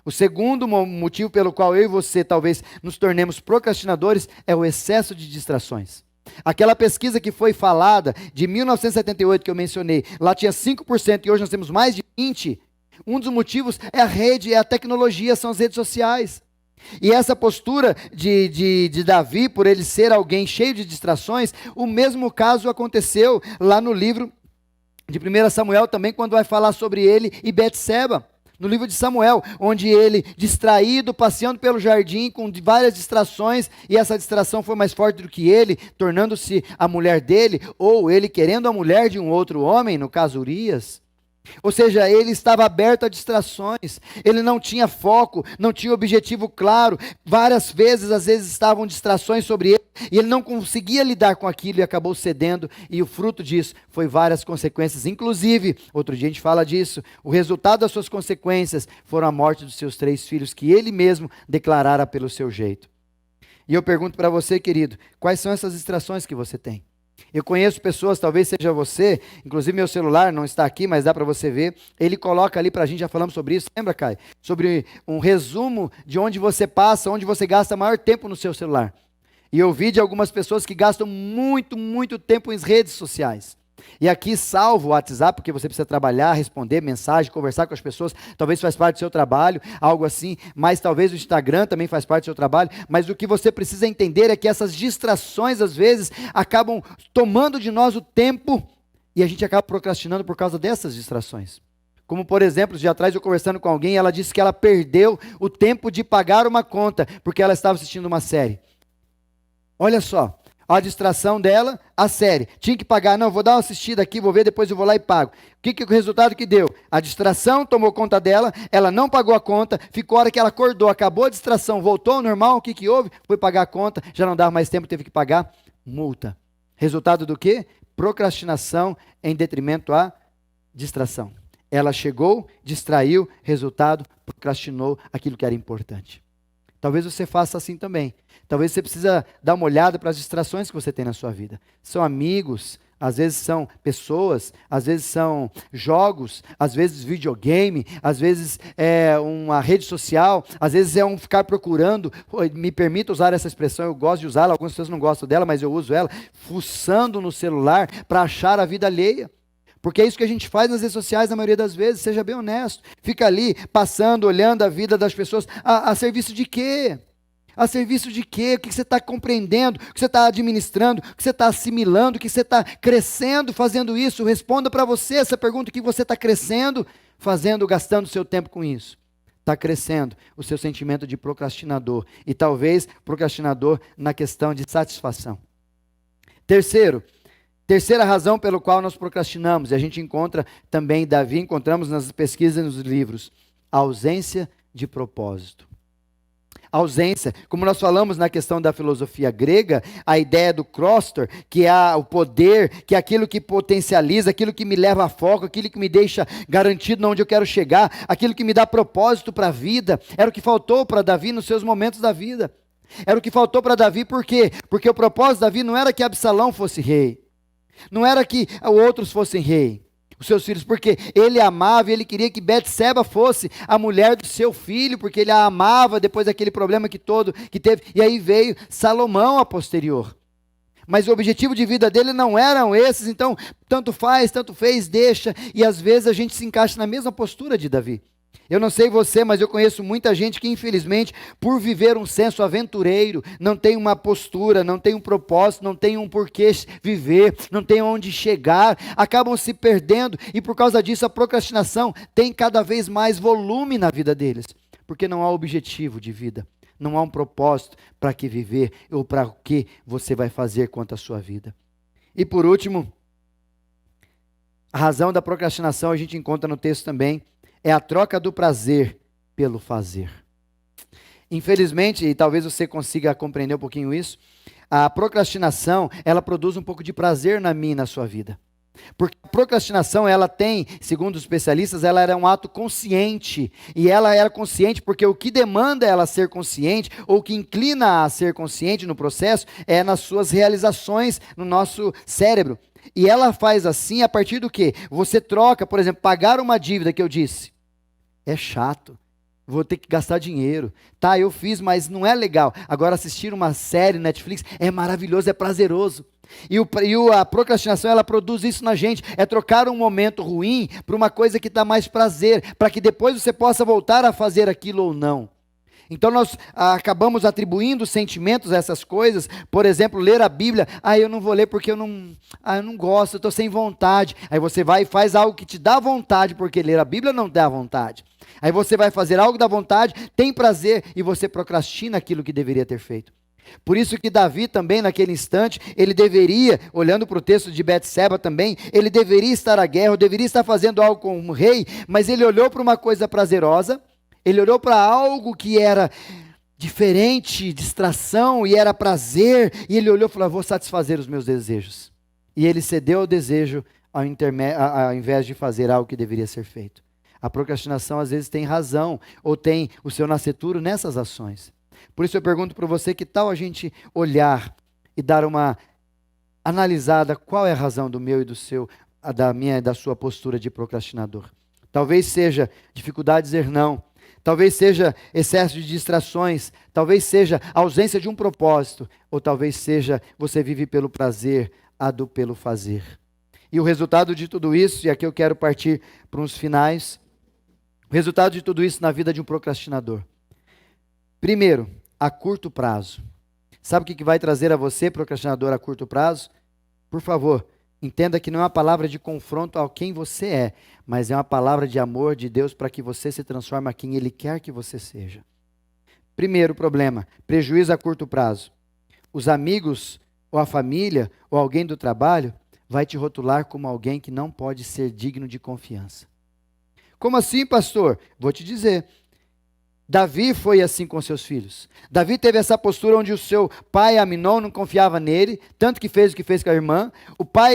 O segundo motivo pelo qual eu e você talvez nos tornemos procrastinadores é o excesso de distrações. Aquela pesquisa que foi falada de 1978 que eu mencionei, lá tinha 5% e hoje nós temos mais de 20%. Um dos motivos é a rede, é a tecnologia, são as redes sociais. E essa postura de Davi, por ele ser alguém cheio de distrações, o mesmo caso aconteceu lá no livro de 1 Samuel também, quando vai falar sobre ele e Betseba. No livro de Samuel, onde ele, distraído, passeando pelo jardim, com várias distrações, e essa distração foi mais forte do que ele, tornando-se a mulher dele, ou ele querendo a mulher de um outro homem, no caso Urias. Ou seja, ele estava aberto a distrações, ele não tinha foco, não tinha objetivo claro, várias vezes, às vezes estavam distrações sobre ele, e ele não conseguia lidar com aquilo e acabou cedendo, e o fruto disso foi várias consequências, inclusive, outro dia a gente fala disso, o resultado das suas consequências foram a morte dos seus 3 filhos, que ele mesmo declarara pelo seu jeito. E eu pergunto para você, querido, quais são essas distrações que você tem? Eu conheço pessoas, talvez seja você, inclusive meu celular não está aqui, mas dá para você ver, ele coloca ali para a gente, já falamos sobre isso, lembra, Caio? Sobre um resumo de onde você passa, onde você gasta maior tempo no seu celular. E eu vi de algumas pessoas que gastam muito, muito tempo em redes sociais. E aqui salvo o WhatsApp, porque você precisa trabalhar, responder mensagem, conversar com as pessoas, talvez faz parte do seu trabalho, algo assim, mas talvez o Instagram também faz parte do seu trabalho, mas o que você precisa entender é que essas distrações, às vezes, acabam tomando de nós o tempo, e a gente acaba procrastinando por causa dessas distrações. Como, por exemplo, dia atrás eu conversando com alguém, ela disse que ela perdeu o tempo de pagar uma conta, porque ela estava assistindo uma série. Olha só. A distração dela, a série. Tinha que pagar, não, vou dar uma assistida aqui, vou ver, depois eu vou lá e pago. O resultado que deu? A distração tomou conta dela, ela não pagou a conta, ficou a hora que ela acordou, acabou a distração, voltou ao normal, o que houve? Foi pagar a conta, já não dava mais tempo, teve que pagar multa. Resultado do quê? Procrastinação em detrimento à distração. Ela chegou, distraiu, resultado, procrastinou aquilo que era importante. Talvez você faça assim também. Talvez você precisa dar uma olhada para as distrações que você tem na sua vida. São amigos, às vezes são pessoas, às vezes são jogos, às vezes videogame, às vezes é uma rede social, às vezes é um ficar procurando, me permita usar essa expressão, eu gosto de usá-la, algumas pessoas não gostam dela, mas eu uso ela, fuçando no celular para achar a vida alheia. Porque é isso que a gente faz nas redes sociais na maioria das vezes, seja bem honesto. Fica ali, passando, olhando a vida das pessoas. A serviço de quê? A serviço de quê? O que você está compreendendo? O que você está administrando? O que você está assimilando? O que você está crescendo fazendo isso? Responda para você essa pergunta: o que você está crescendo fazendo, gastando seu tempo com isso? Está crescendo o seu sentimento de procrastinador. E talvez procrastinador na questão de satisfação. Terceira razão pelo qual nós procrastinamos, e a gente encontra também Davi, encontramos nas pesquisas e nos livros, a ausência de propósito. Ausência, como nós falamos na questão da filosofia grega, a ideia do Crostor, que é o poder, que é aquilo que potencializa, aquilo que me leva a foco, aquilo que me deixa garantido onde eu quero chegar, aquilo que me dá propósito para a vida, era o que faltou para Davi nos seus momentos da vida. Era o que faltou para Davi, por quê? Porque o propósito de Davi não era que Absalão fosse rei. Não era que outros fossem rei, os seus filhos, porque ele amava e ele queria que Betseba fosse a mulher do seu filho, porque ele a amava depois daquele problema que teve, e aí veio Salomão a posterior. Mas o objetivo de vida dele não eram esses, então tanto faz, tanto fez, deixa, e às vezes a gente se encaixa na mesma postura de Davi. Eu não sei você, mas eu conheço muita gente que infelizmente, por viver um senso aventureiro, não tem uma postura, não tem um propósito, não tem um porquê viver, não tem onde chegar, acabam se perdendo e por causa disso a procrastinação tem cada vez mais volume na vida deles, porque não há objetivo de vida, não há um propósito para que viver ou para o que você vai fazer quanto à sua vida. E por último, a razão da procrastinação a gente encontra no texto também, é a troca do prazer pelo fazer. Infelizmente, e talvez você consiga compreender um pouquinho isso, a procrastinação, ela produz um pouco de prazer na minha e na sua vida. Porque a procrastinação, ela tem, segundo os especialistas, ela era um ato consciente. E ela era consciente porque o que demanda ela ser consciente, ou o que inclina a ser consciente no processo, é nas suas realizações no nosso cérebro. E ela faz assim a partir do quê? Você troca, por exemplo, pagar uma dívida que eu disse. É chato, vou ter que gastar dinheiro. Tá, eu fiz, mas não é legal. Agora assistir uma série Netflix é maravilhoso, é prazeroso. E a procrastinação, ela produz isso na gente. É trocar um momento ruim por uma coisa que dá mais prazer, para que depois você possa voltar a fazer aquilo ou não. Então nós acabamos atribuindo sentimentos a essas coisas. Por exemplo, ler a Bíblia. Eu não vou ler porque eu não gosto, eu estou sem vontade. Aí você vai e faz algo que te dá vontade, porque ler a Bíblia não dá vontade. Aí você vai fazer algo da vontade, tem prazer, e você procrastina aquilo que deveria ter feito. Por isso que Davi também, naquele instante, ele deveria, olhando para o texto de Betseba também, ele deveria estar à guerra, deveria estar fazendo algo como rei, mas ele olhou para uma coisa prazerosa, ele olhou para algo que era diferente, distração, e era prazer, e ele olhou e falou: vou satisfazer os meus desejos. E ele cedeu ao desejo ao invés de fazer algo que deveria ser feito. A procrastinação às vezes tem razão, ou tem o seu nascituro nessas ações. Por isso eu pergunto para você, que tal a gente olhar e dar uma analisada, qual é a razão do meu e do seu, da minha e da sua postura de procrastinador? Talvez seja dificuldade de dizer não, talvez seja excesso de distrações, talvez seja ausência de um propósito, ou talvez seja você vive pelo prazer, pelo fazer. E o resultado de tudo isso, e aqui eu quero partir para uns finais, o resultado de tudo isso na vida de um procrastinador. Primeiro, a curto prazo. Sabe o que vai trazer a você, procrastinador, a curto prazo? Por favor, entenda que não é uma palavra de confronto ao quem você é, mas é uma palavra de amor de Deus para que você se transforme em quem Ele quer que você seja. Primeiro problema, prejuízo a curto prazo. Os amigos, ou a família, ou alguém do trabalho, vai te rotular como alguém que não pode ser digno de confiança. Como assim, pastor? Vou te dizer. Davi foi assim com seus filhos. Davi teve essa postura onde o seu pai Aminon não confiava nele, tanto que fez o que fez com a irmã.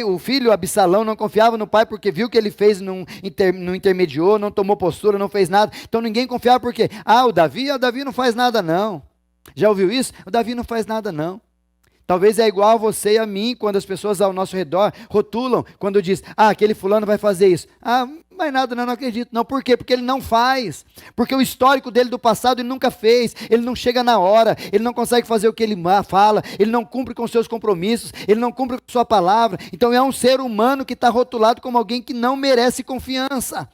O filho Absalão não confiava no pai porque viu que ele fez, não intermediou, não tomou postura, não fez nada. Então ninguém confiava porque, o Davi não faz nada não. Já ouviu isso? O Davi não faz nada não. Talvez é igual a você e a mim, quando as pessoas ao nosso redor rotulam, quando diz, aquele fulano vai fazer isso. Não vai nada, não acredito. Não, por quê? Porque ele não faz. Porque o histórico dele do passado ele nunca fez. Ele não chega na hora, ele não consegue fazer o que ele fala, ele não cumpre com seus compromissos, ele não cumpre com sua palavra. Então é um ser humano que está rotulado como alguém que não merece confiança.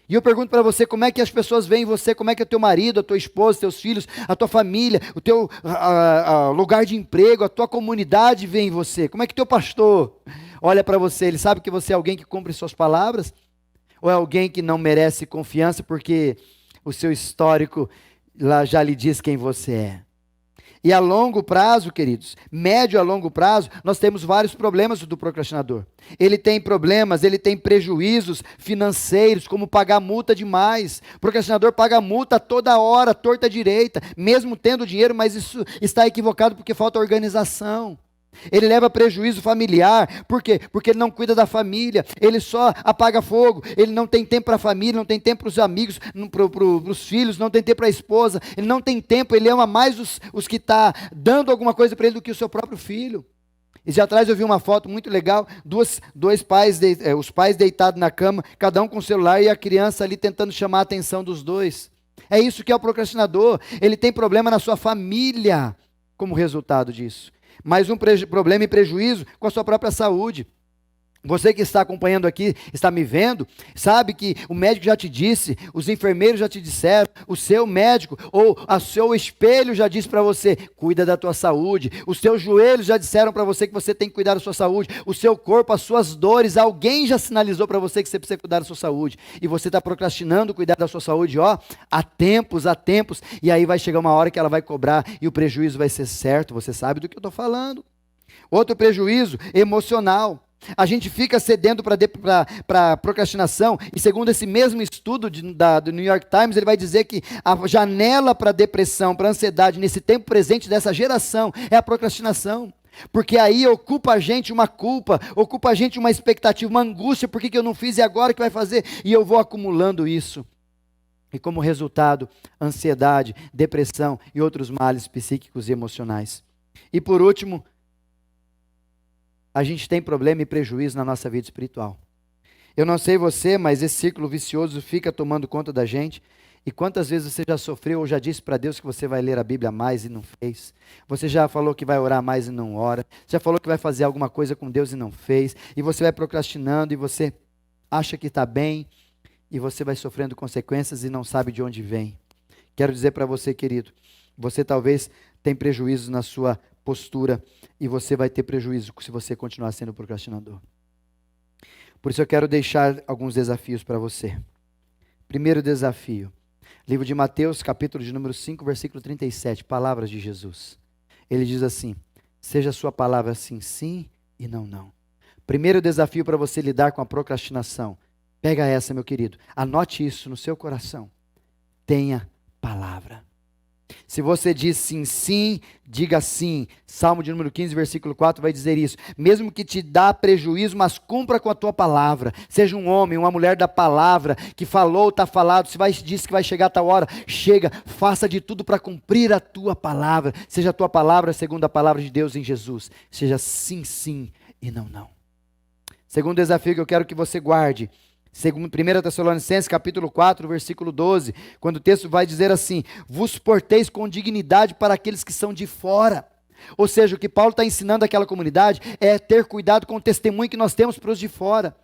E eu pergunto para você, como é que as pessoas veem você, como é que é o teu marido, a tua esposa, teus filhos, a tua família, o teu lugar de emprego, a tua comunidade vê em você? Como é que teu pastor olha para você? Ele sabe que você é alguém que cumpre suas palavras? Ou é alguém que não merece confiança porque o seu histórico lá já lhe diz quem você é? E a longo prazo, queridos, médio a longo prazo, nós temos vários problemas do procrastinador. Ele tem problemas, ele tem prejuízos financeiros, como pagar multa demais. O procrastinador paga multa toda hora, torta à direita, mesmo tendo dinheiro, mas isso está equivocado porque falta organização. Ele leva prejuízo familiar, por quê? Porque ele não cuida da família, ele só apaga fogo, ele não tem tempo para a família, não tem tempo para os amigos, para os filhos, não tem tempo para a esposa, ele não tem tempo, ele ama mais os que está dando alguma coisa para ele do que o seu próprio filho. E já atrás eu vi uma foto muito legal, dois pais, os pais deitados na cama, cada um com o celular e a criança ali tentando chamar a atenção dos dois. É isso que é o procrastinador, ele tem problema na sua família como resultado disso. Mais um problema e prejuízo com a sua própria saúde. Você que está acompanhando aqui, está me vendo, sabe que o médico já te disse, os enfermeiros já te disseram, o seu médico ou o seu espelho já disse para você, cuida da tua saúde, os seus joelhos já disseram para você que você tem que cuidar da sua saúde, o seu corpo, as suas dores, alguém já sinalizou para você que você precisa cuidar da sua saúde, e você está procrastinando cuidar da sua saúde, há tempos, e aí vai chegar uma hora que ela vai cobrar, e o prejuízo vai ser certo, você sabe do que eu estou falando. Outro prejuízo emocional. A gente fica cedendo para procrastinação, e segundo esse mesmo estudo do New York Times, ele vai dizer que a janela para depressão, para ansiedade, nesse tempo presente dessa geração, é a procrastinação. Porque aí ocupa a gente uma culpa, ocupa a gente uma expectativa, uma angústia, por que eu não fiz e agora que vai fazer? E eu vou acumulando isso. E como resultado, ansiedade, depressão e outros males psíquicos e emocionais. E por último, a gente tem problema e prejuízo na nossa vida espiritual. Eu não sei você, mas esse círculo vicioso fica tomando conta da gente. E quantas vezes você já sofreu ou já disse para Deus que você vai ler a Bíblia mais e não fez? Você já falou que vai orar mais e não ora? Já falou que vai fazer alguma coisa com Deus e não fez? E você vai procrastinando e você acha que está bem e você vai sofrendo consequências e não sabe de onde vem. Quero dizer para você, querido, você talvez tenha prejuízos na sua postura e você vai ter prejuízo se você continuar sendo procrastinador. Por isso eu quero deixar alguns desafios para você. Primeiro desafio: Livro de Mateus, capítulo de número 5, versículo 37, palavras de Jesus. Ele diz assim: seja a sua palavra sim, sim e não, não. Primeiro desafio para você lidar com a procrastinação. Pega essa, meu querido. Anote isso no seu coração. Tenha palavra. Se você diz sim, sim, diga sim. Salmo de número 15, versículo 4 vai dizer isso. Mesmo que te dá prejuízo, mas cumpra com a tua palavra. Seja um homem, uma mulher da palavra, que falou, está falado. Se disse que vai chegar a tal hora, chega. Faça de tudo para cumprir a tua palavra. Seja a tua palavra segundo a palavra de Deus em Jesus. Seja sim, sim e não, não. Segundo desafio que eu quero que você guarde. Segundo 1 Tessalonicenses, capítulo 4, versículo 12, quando o texto vai dizer assim: vos porteis com dignidade para aqueles que são de fora. Ou seja, o que Paulo está ensinando àquela comunidade é ter cuidado com o testemunho que nós temos para os de fora.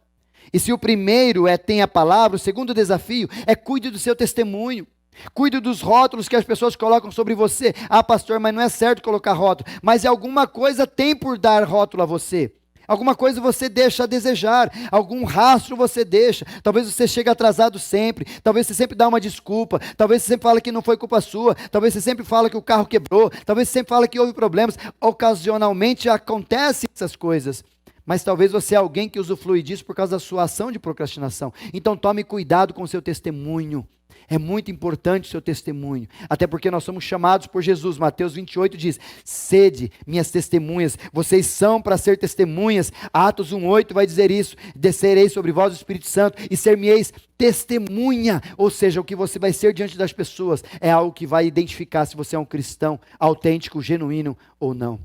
E se o primeiro é tenha a palavra, o segundo desafio é cuide do seu testemunho. Cuide dos rótulos que as pessoas colocam sobre você. Ah, pastor, mas não é certo colocar rótulo. Mas alguma coisa tem por dar rótulo a você. Alguma coisa você deixa a desejar, algum rastro você deixa. Talvez você chegue atrasado sempre, talvez você sempre dá uma desculpa, talvez você sempre fala que não foi culpa sua, talvez você sempre fala que o carro quebrou, talvez você sempre fala que houve problemas. Ocasionalmente acontecem essas coisas, mas talvez você é alguém que usufrui disso por causa da sua ação de procrastinação. Então tome cuidado com o seu testemunho. É muito importante o seu testemunho, até porque nós somos chamados por Jesus. Mateus 28 diz: sede minhas testemunhas, vocês são para ser testemunhas. Atos 1:8 vai dizer isso: descerei sobre vós o Espírito Santo e ser-me-eis testemunha. Ou seja, o que você vai ser diante das pessoas é algo que vai identificar se você é um cristão autêntico, genuíno ou não.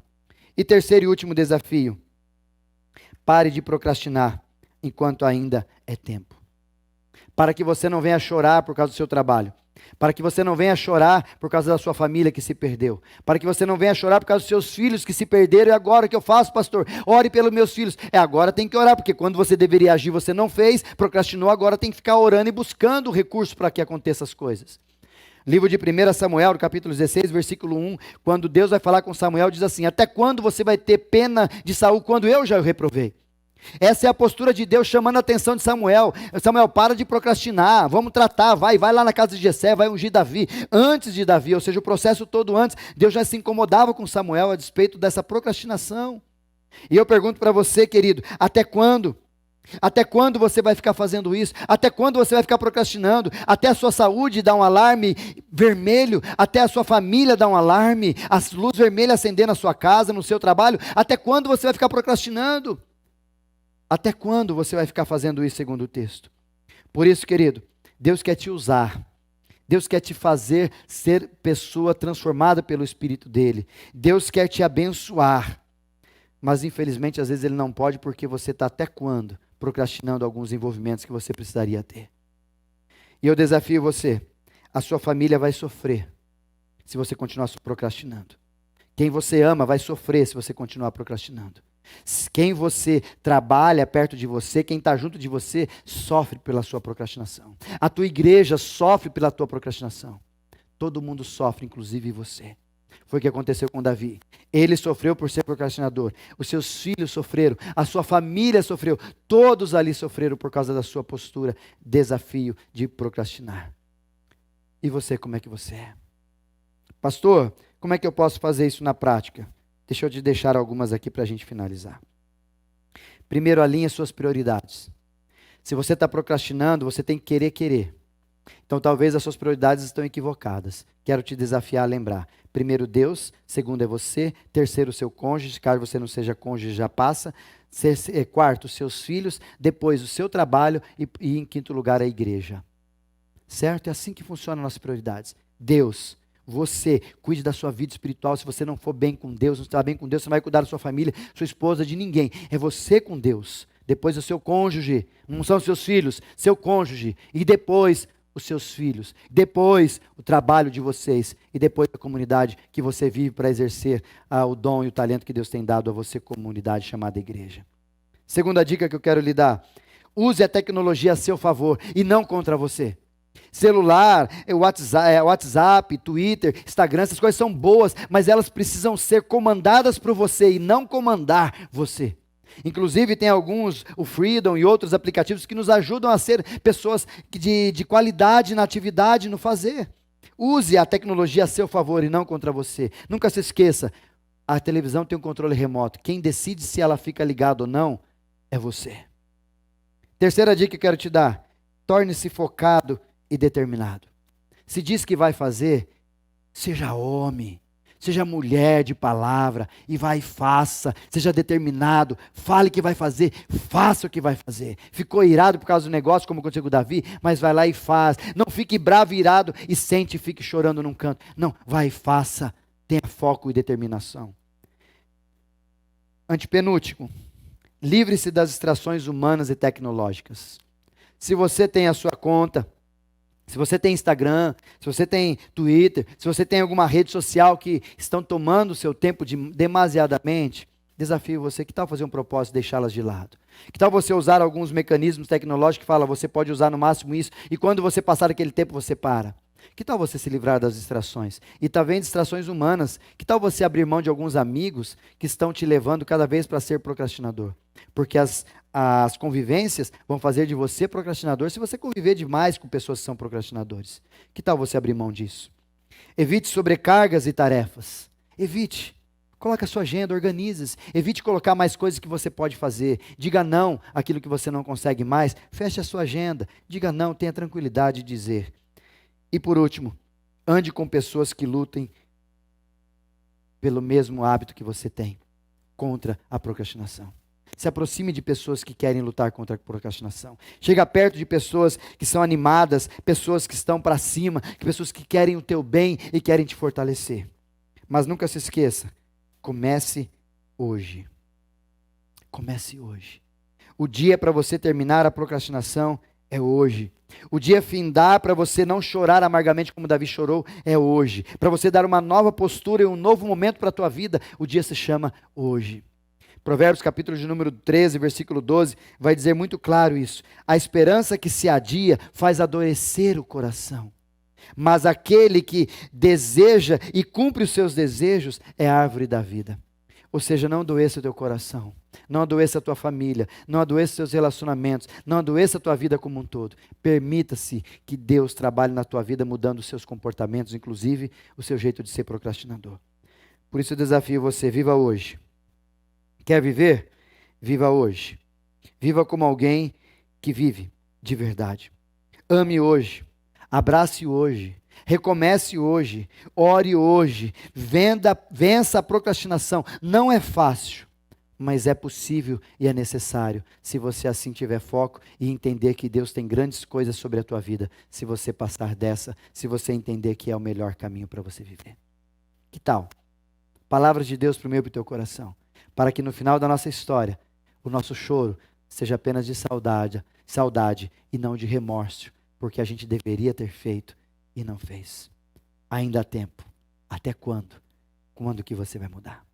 E terceiro e último desafio: pare de procrastinar enquanto ainda é tempo. Para que você não venha chorar por causa do seu trabalho. Para que você não venha chorar por causa da sua família que se perdeu. Para que você não venha chorar por causa dos seus filhos que se perderam. E agora o que eu faço, pastor? Ore pelos meus filhos. Agora tem que orar, porque quando você deveria agir, você não fez, procrastinou, agora tem que ficar orando e buscando recursos para que aconteçam as coisas. Livro de 1 Samuel, no capítulo 16, versículo 1, quando Deus vai falar com Samuel, diz assim: até quando você vai ter pena de Saul quando eu já o reprovei? Essa é a postura de Deus chamando a atenção de Samuel. Samuel, para de procrastinar, vamos tratar, vai lá na casa de Jessé, vai ungir Davi, antes de Davi, ou seja, o processo todo antes. Deus já se incomodava com Samuel a despeito dessa procrastinação. E eu pergunto para você, querido, até quando? Até quando você vai ficar fazendo isso? Até quando você vai ficar procrastinando? Até a sua saúde dar um alarme vermelho? Até a sua família dar um alarme? As luzes vermelhas acender na sua casa, no seu trabalho? Até quando você vai ficar procrastinando? Até quando você vai ficar fazendo isso segundo o texto? Por isso, querido, Deus quer te usar. Deus quer te fazer ser pessoa transformada pelo Espírito dEle. Deus quer te abençoar. Mas infelizmente, às vezes Ele não pode, porque você está até quando procrastinando alguns envolvimentos que você precisaria ter. E eu desafio você, a sua família vai sofrer se você continuar procrastinando. Quem você ama vai sofrer se você continuar procrastinando. Quem você trabalha perto de você, quem está junto de você, sofre pela sua procrastinação. A tua igreja sofre pela tua procrastinação. Todo mundo sofre, inclusive você. Foi o que aconteceu com Davi. Ele sofreu por ser procrastinador. Os seus filhos sofreram. A sua família sofreu. Todos ali sofreram por causa da sua postura. Desafio de procrastinar. E você, como é que você é? Pastor, como é que eu posso fazer isso na prática? Deixa eu te deixar algumas aqui para a gente finalizar. Primeiro, alinhe suas prioridades. Se você está procrastinando, você tem que querer. Então, talvez as suas prioridades estão equivocadas. Quero te desafiar a lembrar. Primeiro, Deus. Segundo, é você. Terceiro, o seu cônjuge. Caso você não seja cônjuge, já passa. Quarto, os seus filhos. Depois, o seu trabalho. E em quinto lugar, a igreja. Certo? É assim que funcionam as nossas prioridades. Deus. Você, cuide da sua vida espiritual. Se você não for bem com Deus, não está bem com Deus, você não vai cuidar da sua família, sua esposa, de ninguém. É você com Deus. Depois o seu cônjuge. Não são seus filhos, seu cônjuge. E depois os seus filhos. Depois o trabalho de vocês. E depois a comunidade que você vive para exercer o dom e o talento que Deus tem dado a você, comunidade chamada igreja. Segunda dica que eu quero lhe dar. Use a tecnologia a seu favor e não contra você. Celular, WhatsApp, Twitter, Instagram, essas coisas são boas, mas elas precisam ser comandadas por você e não comandar você. Inclusive tem alguns, o Freedom e outros aplicativos que nos ajudam a ser pessoas de qualidade na atividade, no fazer. Use a tecnologia a seu favor e não contra você. Nunca se esqueça, a televisão tem um controle remoto. Quem decide se ela fica ligada ou não é você. Terceira dica que eu quero te dar: torne-se focado e determinado. Se diz que vai fazer, seja homem, seja mulher de palavra e vai e faça. Seja determinado, fale que vai fazer, faça o que vai fazer. Ficou irado por causa do negócio, como aconteceu com o Davi, mas vai lá e faz. Não fique bravo, irado e sente e fique chorando num canto. Não, vai e faça. Tenha foco e determinação. Antepenúltimo, livre-se das distrações humanas e tecnológicas. Se você tem a sua conta, se você tem Instagram, se você tem Twitter, se você tem alguma rede social que estão tomando o seu tempo demasiadamente, desafio você, que tal fazer um propósito e deixá-las de lado? Que tal você usar alguns mecanismos tecnológicos que falam, você pode usar no máximo isso, e quando você passar aquele tempo você para? Que tal você se livrar das distrações? E também distrações humanas. Que tal você abrir mão de alguns amigos que estão te levando cada vez para ser procrastinador? Porque as convivências vão fazer de você procrastinador se você conviver demais com pessoas que são procrastinadores. Que tal você abrir mão disso? Evite sobrecargas e tarefas. Evite. Coloque a sua agenda, organize-se. Evite colocar mais coisas que você pode fazer. Diga não àquilo que você não consegue mais. Feche a sua agenda. Diga não, tenha tranquilidade de dizer. E por último, ande com pessoas que lutem pelo mesmo hábito que você tem, contra a procrastinação. Se aproxime de pessoas que querem lutar contra a procrastinação. Chega perto de pessoas que são animadas, pessoas que estão para cima, pessoas que querem o teu bem e querem te fortalecer. Mas nunca se esqueça, comece hoje. Comece hoje. O dia para você terminar a procrastinação é hoje. O dia findar para você não chorar amargamente como Davi chorou é hoje. Para você dar uma nova postura e um novo momento para a tua vida, o dia se chama hoje. Provérbios capítulo de número 13, versículo 12, vai dizer muito claro isso. A esperança que se adia faz adoecer o coração. Mas aquele que deseja e cumpre os seus desejos é a árvore da vida. Ou seja, não adoeça o teu coração, não adoeça a tua família, não adoeça os teus relacionamentos, não adoeça a tua vida como um todo. Permita-se que Deus trabalhe na tua vida mudando os seus comportamentos, inclusive o seu jeito de ser procrastinador. Por isso eu desafio você, viva hoje. Quer viver? Viva hoje. Viva como alguém que vive de verdade. Ame hoje, abrace hoje. Recomece hoje, ore hoje, vença a procrastinação. Não é fácil, mas é possível e é necessário, se você assim tiver foco e entender que Deus tem grandes coisas sobre a tua vida, se você passar dessa, se você entender que é o melhor caminho para você viver. Que tal? Palavras de Deus primeiro para o teu coração, para que no final da nossa história, o nosso choro seja apenas de saudade e não de remorso, porque a gente deveria ter feito e não fez. Ainda há tempo. Até quando? Quando que você vai mudar?